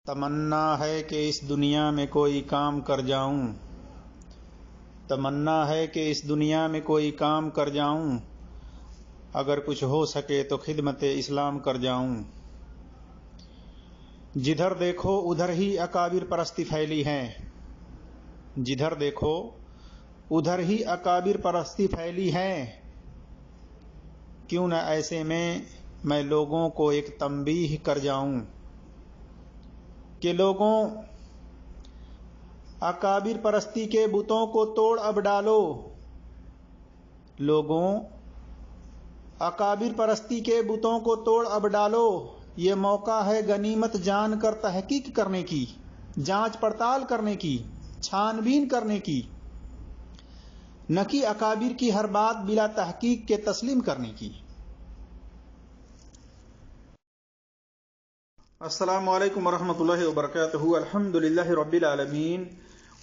تمنا ہے کہ اس دنیا میں کوئی کام کر جاؤں، تمنا ہے کہ اس دنیا میں کوئی کام کر جاؤں، اگر کچھ ہو سکے تو خدمت اسلام کر جاؤں۔ جدھر دیکھو ادھر ہی اکابر پرستی پھیلی ہے، جدھر دیکھو ادھر ہی اکابر پرستی پھیلی ہے، کیوں نہ ایسے میں لوگوں کو ایک تنبیہ کر جاؤں کہ لوگوں اکابر پرستی کے بتوں کو توڑ اب ڈالو، لوگوں اکابر پرستی کے بتوں کو توڑ اب ڈالو، یہ موقع ہے غنیمت جان کر تحقیق کرنے کی، جانچ پڑتال کرنے کی، چھان بین کرنے کی، نہ کہ اکابر کی ہر بات بلا تحقیق کے تسلیم کرنے کی۔ السلام علیکم ورحمۃ اللہ وبرکاتہ۔ الحمدللہ رب العالمین،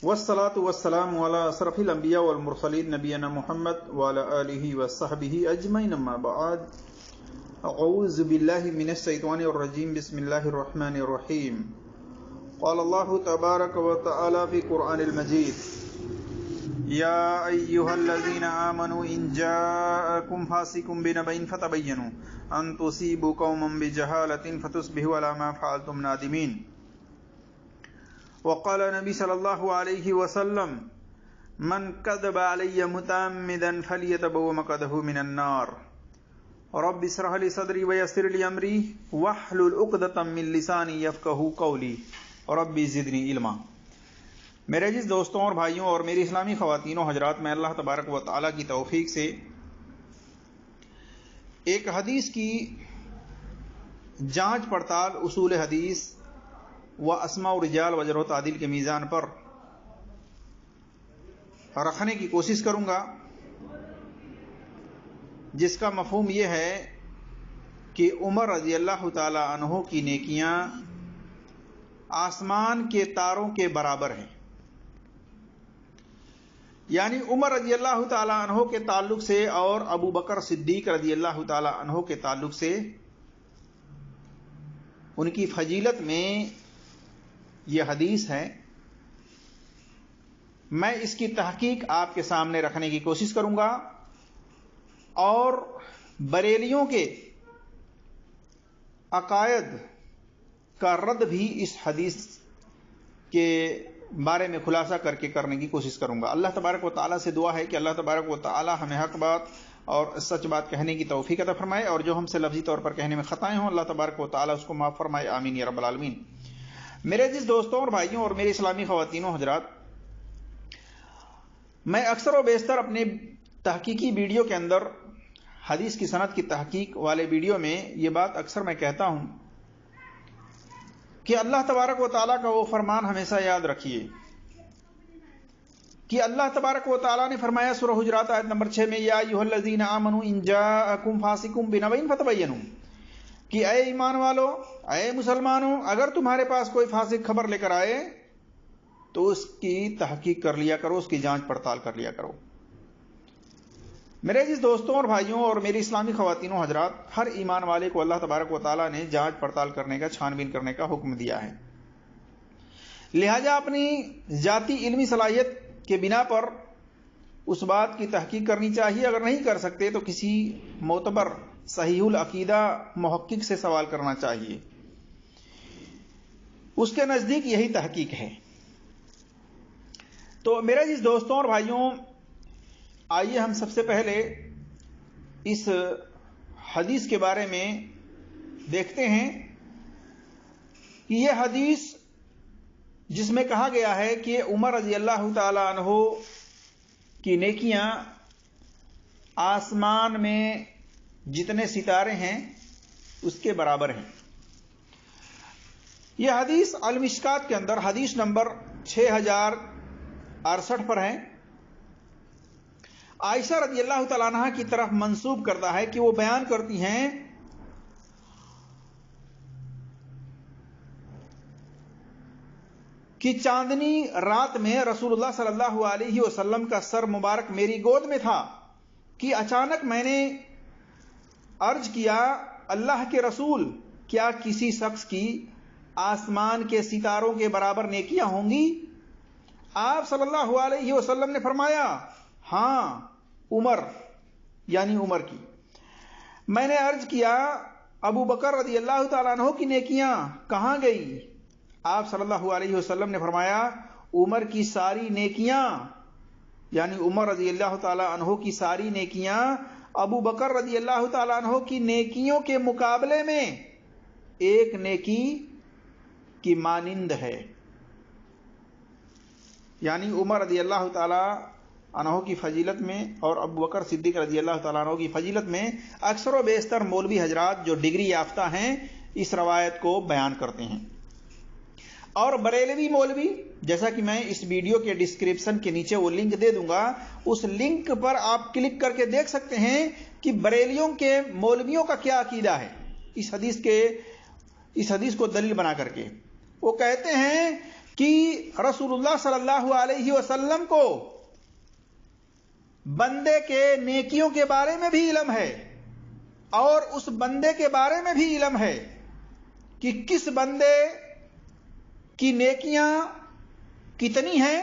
والصلاة والسلام علی اشرف الانبیاء والمرسلین، نبینا محمد وعلی آلہ وصحبہ اجمعین، اما بعد، اعوذ باللہ من الشیطان الرجیم، بسم اللہ الرحمن الرحیم۔ قال اللہ تبارک و تعالی فی قرآن المجید: یا ایہا الذین آمنوا ان جاءکم فاسق بنبأ فتبینوا ان تصیبوا قوما بجہالۃ فتصبحوا علی ما فعلتم نادمین۔ وقال نبی صلی اللہ علیہ وسلم: من کذب علی متعمدا فلیتبوأ مقعدہ من النار۔ رب اشرح لی صدری ویسر لی امری واحلل عقدۃ من لسانی یفقہوا قولی، رب زدنی علما۔ میرے عزیز دوستوں اور بھائیوں اور میری اسلامی خواتین و حضرات، میں اللہ تبارک و تعالیٰ کی توفیق سے ایک حدیث کی جانچ پڑتال اصول حدیث و اسماء و رجال و جرح و تعدیل کے میزان پر رکھنے کی کوشش کروں گا، جس کا مفہوم یہ ہے کہ عمر رضی اللہ تعالی عنہ کی نیکیاں آسمان کے تاروں کے برابر ہیں، یعنی عمر رضی اللہ تعالی عنہ کے تعلق سے اور ابو بکر صدیق رضی اللہ تعالی عنہ کے تعلق سے ان کی فضیلت میں یہ حدیث ہے۔ میں اس کی تحقیق آپ کے سامنے رکھنے کی کوشش کروں گا اور بریلیوں کے عقائد کا رد بھی اس حدیث کے بارے میں خلاصہ کر کے کرنے کی کوشش کروں گا۔ اللہ تبارک و تعالیٰ سے دعا ہے کہ اللہ تبارک و تعالیٰ ہمیں حق بات اور سچ بات کہنے کی توفیق عطا فرمائے، اور جو ہم سے لفظی طور پر کہنے میں خطائیں ہوں اللہ تبارک و تعالیٰ اس کو معاف فرمائے، آمین یا رب العالمین۔ میرے عزیز دوستوں اور بھائیوں اور میرے اسلامی خواتین و حضرات، میں اکثر و بیشتر اپنے تحقیقی ویڈیو کے اندر حدیث کی سند کی تحقیق والے ویڈیو میں یہ بات اکثر میں کہتا ہوں کہ اللہ تبارک و تعالیٰ کا وہ فرمان ہمیشہ یاد رکھیے کہ اللہ تبارک و تعالیٰ نے فرمایا سورہ حجرات آیت نمبر 6 میں: یا ایھا الذین آمنوا ان جاءکم فاسق بنبأ فتبینوا، کہ اے ایمان والو، اے مسلمانوں، اگر تمہارے پاس کوئی فاسق خبر لے کر آئے تو اس کی تحقیق کر لیا کرو، اس کی جانچ پڑتال کر لیا کرو۔ میرے عزیز دوستوں اور بھائیوں اور میری اسلامی خواتین و حضرات، ہر ایمان والے کو اللہ تبارک و تعالیٰ نے جانچ پڑتال کرنے کا، چھان بین کرنے کا حکم دیا ہے، لہذا اپنی ذاتی علمی صلاحیت کے بنا پر اس بات کی تحقیق کرنی چاہیے، اگر نہیں کر سکتے تو کسی معتبر صحیح العقیدہ محقق سے سوال کرنا چاہیے، اس کے نزدیک یہی تحقیق ہے۔ تو میرے عزیز دوستوں اور بھائیوں، آئیے ہم سب سے پہلے اس حدیث کے بارے میں دیکھتے ہیں کہ یہ حدیث جس میں کہا گیا ہے کہ عمر رضی اللہ تعالی عنہ کی نیکیاں آسمان میں جتنے ستارے ہیں اس کے برابر ہیں، یہ حدیث المشکات کے اندر حدیث نمبر 6068 پر ہے۔ عائشہ رضی اللہ تعالیٰ عنہ کی طرف منسوب کرتا ہے کہ وہ بیان کرتی ہیں کہ چاندنی رات میں رسول اللہ صلی اللہ علیہ وسلم کا سر مبارک میری گود میں تھا کہ اچانک میں نے عرض کیا: اللہ کے رسول، کیا کسی شخص کی आसमान के सितारों के बराबर नेकियां होंगी? आप सल्लल्लाहु अलैहि वसल्लम ने फरमाया, हाँ उमर, यानी उमर की। मैंने अर्ज किया, अबू बकर रज़ी अल्लाह तआला अन्हु की नेकियां कहां गई? आप सल्लल्लाहु अलैहि वसल्लम ने फरमाया, उमर की सारी नेकियां, यानी उमर रज़ी अल्लाह तआला अन्हु की सारी नेकियां अबू बकर रज़ी अल्लाह तआला अन्हु की नेकियों के मुकाबले में एक नेकी की मानिंद है। यानी उमर रज़ी अल्लाह तआला अन्हु की फजीलत में और अबू बकर सिद्दीक रज़ी अल्लाह तआला अन्हु की फजीलत में अक्सर व बेशतर मौलवी हजरात जो डिग्री याफ्ता हैं इस रवायत को बयान करते हैं। और बरेलवी मौलवी, जैसा कि मैं इस वीडियो के डिस्क्रिप्शन के नीचे वो लिंक दे दूंगा, उस लिंक पर आप क्लिक करके देख सकते हैं कि बरेलियों के मौलवियों का क्या अकीदा है इस हदीस को दलील बना करके। वो कहते हैं कि रसूलुल्लाह सल्लल्लाहु अलैहि वसल्लम को बंदे के नेकियों के बारे में भी इल्म है और उस बंदे के बारे में भी इल्म है कि किस बंदे की नेकियां कितनी हैं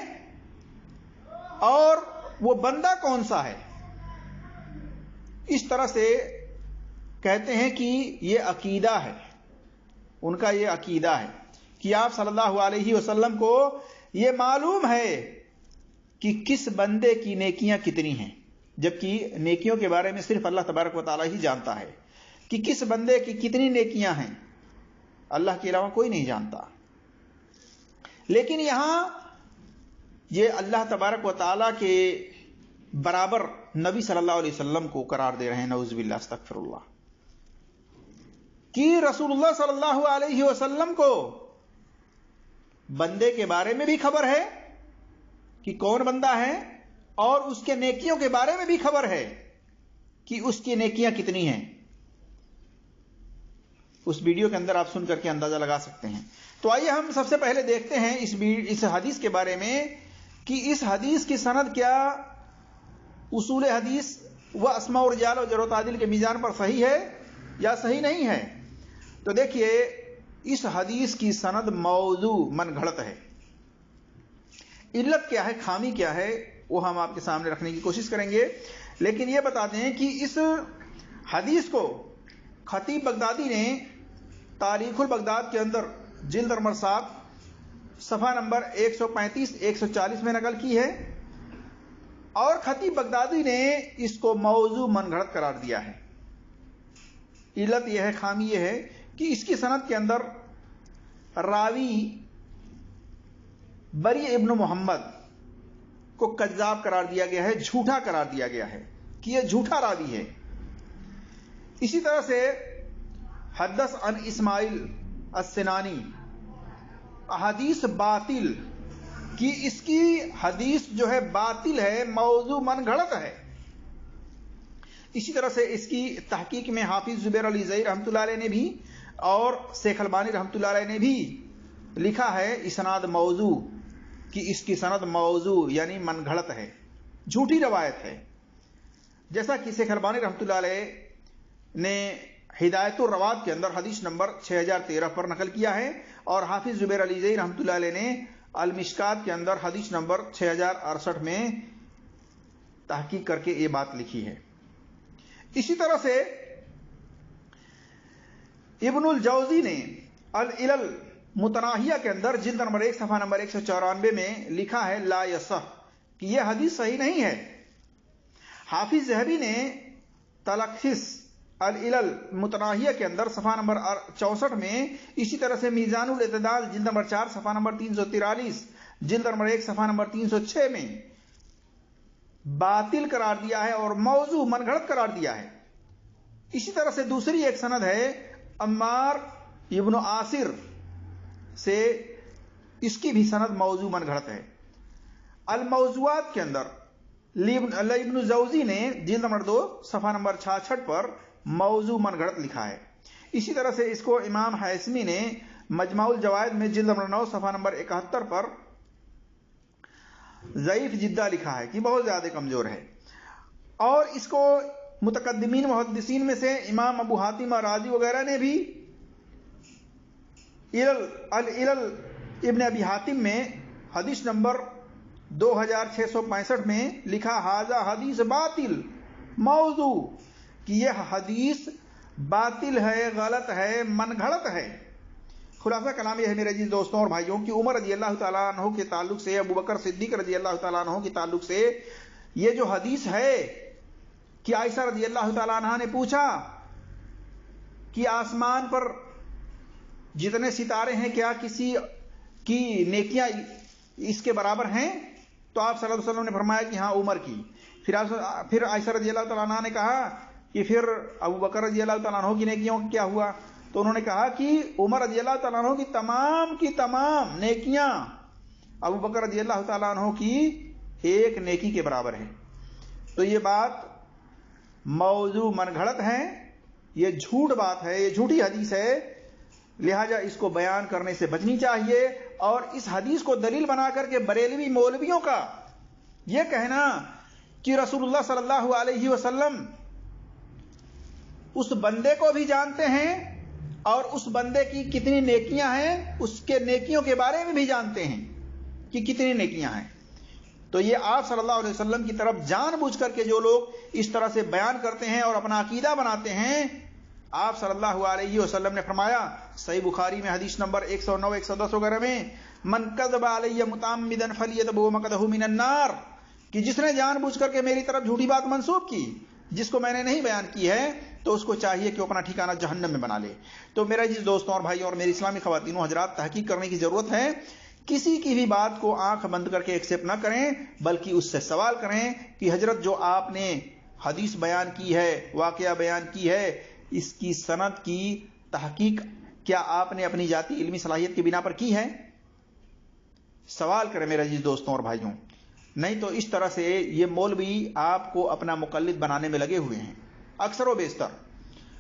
और वो बंदा कौन सा है। इस तरह से कहते हैं कि ये अकीदा है, उनका ये अकीदा है कि आप सल्लल्लाहु अलैहि वसल्लम को ये मालूम है कि किस बंदे की नेकियां कितनी हैं, जबकि नेकियों के बारे में सिर्फ अल्लाह तबारक व तआला ही जानता है कि किस बंदे की कितनी नेकियां हैं, अल्लाह के अलावा कोई नहीं जानता। लेकिन यहां ये अल्लाह तबारक व तआला के बराबर नबी सल्लल्लाहु अलैहि वसल्लम को करार दे रहे हैं, नऊज़ुबिल्लाह अस्तगफिरुल्लाह, कि रसूलुल्लाह सल्लल्लाहु अलैहि वसल्लम को बंदे के बारे में भी खबर है कि कौन बंदा है और उसके नेकियों के बारे में भी खबर है कि उसकी नेकियां कितनी हैं। उस वीडियो के अंदर आप सुन करके अंदाजा लगा सकते हैं। तो आइए हम सबसे पहले देखते हैं इस हदीस के बारे में कि इस हदीस की सनद क्या उसूल हदीस व अस्मा और रिजाल और जरूरत आदिल के मीज़ान पर सही है या सही नहीं है। तो देखिए, इस हदीस की सनद मौजू मन घड़त है। इल्लत क्या है, खामी क्या है, वो हम आपके सामने रखने की कोशिश करेंगे। लेकिन यह बता दें कि इस हदीस को खतीब बगदादी ने तारीखुल बगदाद के अंदर जिल्द नंबर 7 सफ़ा नंबर 135-140 में नकल की है और खतीब बगदादी ने इसको मौजू मनगढ़ंत करार दिया है। इल्लत यह है, खामी यह है कि इसकी सनद के अंदर रावी बरी इब्न मोहम्मद को कज़्ज़ाब करार दिया गया है, झूठा करार दिया गया है कि यह झूठा रावी है। इसी तरह से हदस अन इस्माइल अस्सिनानी हदीस बातिल कि इसकी हदीस जो है बातिल है, मौजू मनगढ़ंत है। इसी तरह से इसकी तहकीक में हाफिज जुबैर अली ज़ई रहमतुल्लाह अलैह ने भी और शेख अलबानी रहमतुल्लाह अलैह ने भी लिखा है इसनाद मौजू कि इसकी सनद मौजू यानी मनगढ़ंत है, झूठी रवायत है। जैसा कि शेख अलबानी रहमतुल्लाह अलैह ने हिदायतुर रवात के अंदर हदीस नंबर 6013 पर नकल किया है और हाफिज जुबैर अली ज़ई रहमतुल्लाह अलैह ने अल मिशकात के अंदर हदीस नंबर 6068 में तहकीक करके ये बात लिखी है। इसी तरह से इब्नुल जौजी ने अल इलल मुतनाहिया के अंदर जिल्द नंबर 1 सफ़ा नंबर 194 में लिखा है ला यसह कि यह हदीस सही नहीं है। हाफिज ज़हबी ने तलखिस अल इलल मुतनाहिया के अंदर सफ़ा नंबर 64 में, इसी तरह से मीज़ानुल इत्तिदाल जिल्द नंबर 4 सफ़ा नंबर 343, जिल्द नंबर 1 सफ़ा नंबर 306 में बातिल करार दिया है और मौजू मनगढ़ंत करार दिया है। इसी तरह से दूसरी एक सनद है अम्मार इब्न आसिर से, इसकी भी सनद मौजू मनगढ़ंत है। अल मौजुआत के अंदर इब्न जौजी ने जिल्द नंबर 2 सफ़ा नंबर 66 पर मौजू मनगढ़ंत लिखा है। इसी तरह से इसको इमाम हाइसमी ने मजमाउल जवायद में जिल्द नंबर 9 सफ़ा नंबर 71 पर ज़ईफ़ जिद्दा लिखा है कि बहुत ज्यादा कमजोर है। और इसको मुतकद्दिमीन मुहद्दिसीन में से इमाम अबू हातिम राज़ी वगैरह ने भी इलल इब्न अबी हातिम में हदीस नंबर 2665 में लिखा हाजा हदीस बातिल मौजू, कि यह हदीस बातिल है, गलत है, मनगढ़ंत है। खुलासा कलाम यह है मेरे अजीज दोस्तों और भाइयों कि उमर रजी अल्लाह तआला अन्हु के ताल्लुक से, अबू बकर सिद्दीक रजी अल्लाह तआला अन्हु के ताल्लुक से ये जो हदीस है कि आयशा रजी अल्लाह तआला अन्हा ने पूछा कि आसमान पर जितने सितारे हैं क्या किसी की नेकियां इसके बराबर हैं? तो आप सल्लल्लाहु अलैहि वसल्लम ने फरमाया कि हाँ, उमर की। फिर आयशा रजी अल्लाह तआला अन्हा ने कहा कि फिर अबू बकर रजी अल्लाह तआला अन्हु की नेकियों का क्या हुआ? तो उन्होंने कहा कि उमर रजी अल्लाह तआला अन्हु की तमाम नेकियां अबू बकर रजी अल्लाह तआला अन्हु की एक नेकी के बराबर है। तो ये बात मौजू मनगढ़ंत है, ये झूठ बात है, ये झूठी हदीस है, लिहाजा इसको बयान करने से बचनी चाहिए। और इस हदीस को दलील बना करके बरेलवी मौलवियों का यह कहना कि रसूलुल्लाह सल्लल्लाहु अलैहि वसल्लम उस बंदे को भी जानते हैं और उस बंदे की कितनी नेकियां हैं, उसके नेकियों के बारे में भी जानते हैं कि कितनी नेकियां हैं। तो ये आप सल्लल्लाहु अलैहि वसल्लम की तरफ जानबूझ करके जो लोग इस तरह से बयान करते हैं और अपना अकीदा बनाते हैं, आप सल्लल्लाहु अलैहि वसल्लम ने फरमाया सही बुखारी में हदीस नंबर 109 110 वगैरह में, मन कज़ब अलैया मुतअम्मिदन फलियतबु मक़दहु मिनन नार, कि जिसने जानबूझ करके मेरी तरफ झूठी बात मंसूब की जिसको मैंने नहीं बयान की है तो उसको चाहिए कि वो अपना ठिकाना जहन्नम में बना ले। तो मेरा जिस दोस्तों और भाइयों और मेरी इस्लामी ख़वातीनों हजरात, तहकीक करने की जरूरत है। किसी की भी बात को आंख बंद करके एक्सेप्ट ना करें, बल्कि उससे सवाल करें कि हजरत जो आपने हदीस बयान की है, वाकया बयान की है, इसकी सनद की तहकीक क्या आपने अपनी जाती इल्मी सलाहियत की बिना पर की है? सवाल करें मेरे अजीज दोस्तों और भाइयों। नहीं तो इस तरह से ये मौलवी आपको अपना मुकल्लिद बनाने में लगे हुए हैं अक्सर व बेशतर।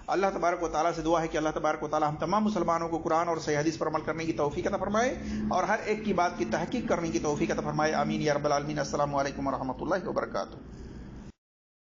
अल्लाह तबारक व तआला से दुआ है कि अल्लाह तबारक व तआला हम तमाम मुसलमानों को कुरान और सही हदीस पर अमल करने की तौफीक अता फरमाए और हर एक की बात की तहकीक करने की तौफीक अता फरमाए। आमीन या रब्बल आलमीन। अस्सलामु अलैकुम व रहमतुल्लाहि व बरकातुहू।